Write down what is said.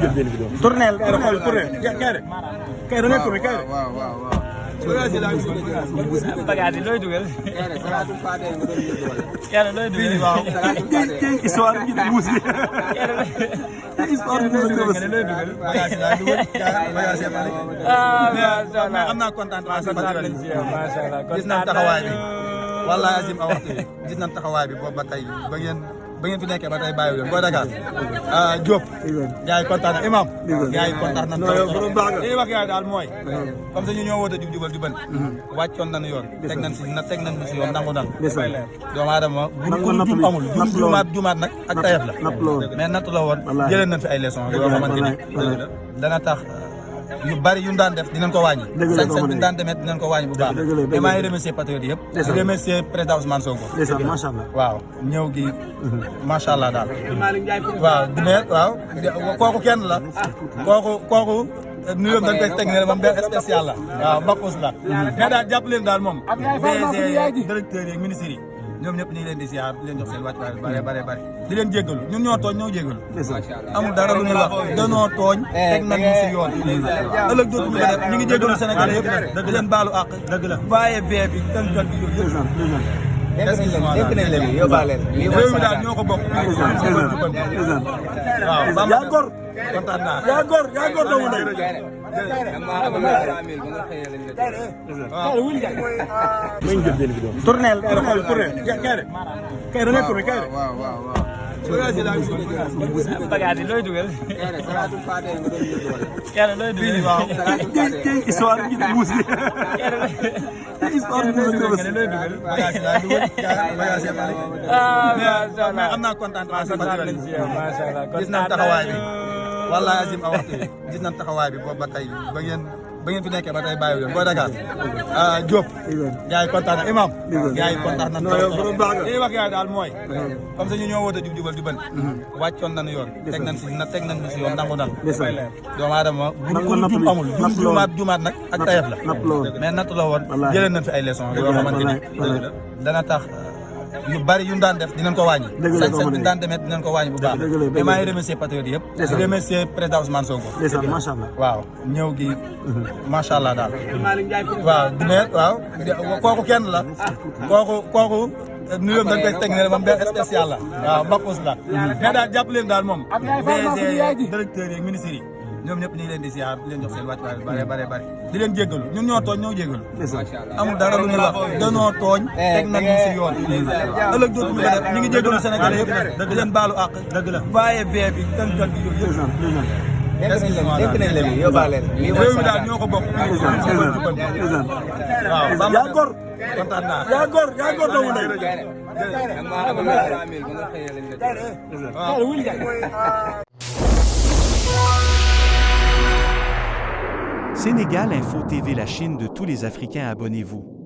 jël benn vidéo. tournel kay da ngay tourné kay. waaw. bagage yi looy dugal. yàlla looy dugal. waaw. histoire bi ñu muus bi. histoire bi ñu muus looy dugal. bagage yi laa dugal bagage yi laa dugal. mais am naa kontaan macha allah gis nañ taxawaay bi. wallaahi azim a waxtu bi gis nañ taxawaay bi boobu ba tey ba ngeen fi nekkee ba tey bàyyi leen boo Dakar Diop. gars yi kontaan na Imam. gars yi kontaan nañ li wax gars yi daal mooy. comme ça ñu ñoo woote jub jubal jubal. wàccoon nañu yoon. teg nañ si yoon nangu nan. doomu aadama bu jum amul jumaat nag ak tayef la. mais natt la woon jëlee nañ fi ay leçons yoo xamante ni dana tax yu bari yu ñu daan def dinañ ko wàññi. sañ-sañ bi ñu daan demee dinañ ko wàññi bu baax. mais maa ngi remercier patriotes yëpp. di remercier président Ousmane Sonko. macha allah. waaw ñëw gi macha allah daal. waaw dina waaw kooku kenn la. kooku nuyoo dañ koy teg ne moom benn spécial la. waaw Bakous la. mais daal jàpp leen daal moom. DG directeur yi ministres yi. ñoom ñëpp ñu ngi leen di ziar di leen jox seen wàccuwaay bare di leen jéggalu ñun ñoo tooñ ñoo jéggalu amul dara lu ñuy wax danoo tooñ teg nañ ñu si yoon ëllëg dootu ñu ko def ñu ngi jéggalu Sénégalais yëpp di leen baalu àq bàyye bee bi tënkal bi yooyu yëpp réew mi daal ñoo ko bokk waaw yaa gor kontaan naa yaa gor doomu ndey nañ jël benn vidéo tournel kay da ngay tourné kay. waaw. bagage yi looy dugal. yàlla looy dugal. waaw. histoire bi ñu muus bi. histoire bi ñu muus looy dugal. bagage yi laa dugal bagage yi laa dugal. mais am naa kontaan macha allah gis nañ taxawaay bi. wallaahi azim a waxtu bi gis nañ taxawaay bi boobu ba tey ba ngeen fi nekkee ba tey bàyyi leen boo Dakar Diop. gars yi kontaan na Imam. gars yi kontaan nañ li wax gars yi daal mooy. comme ça ñu ñoo woote jub jubal jubal. wàccoon nañu yoon. teg nañ si yoon nangu nan. doomu aadama bu jum amul jumaat nag ak tayef la. mais natt la woon jëlee nañ fi ay leçons yoo xamante ni dana tax yu bari yu ñu daan def dinañ ko wàññi. sañ-sañ bi ñu daan demee dinañ ko wàññi bu baax. mais maa ngi remercier patriotes yëpp. di remercier président Ousmane Sonko. macha allah. waaw ñëw gi macha allah daal. waaw dina waaw kooku kenn la. kooku nuyoo dañ koy teg ne moom benn spécial la. waaw Bakous la. mais daal jàpp leen daal moom. DG directeur yi ministres yi. ñoom ñëpp ñu ngi leen di ziar di leen jox seen wàccuwaay bare di leen jéggalu ñun ñoo tooñ ñoo jéggalu amul dara lu ñuy wax danoo tooñ teg nañ ñu si yoon ëllëg dootu ñu ko def ñu ngi jéggalu Sénégalais yëpp di leen baalu àq bàyye bee bi tënkal bi yooyu yëpp réew mi daal ñoo ko bokk waaw yaa gor kontaan naa yaa gor doomu ndey Sénégal Info TV, la Chine de tous les Africains, abonnez-vous.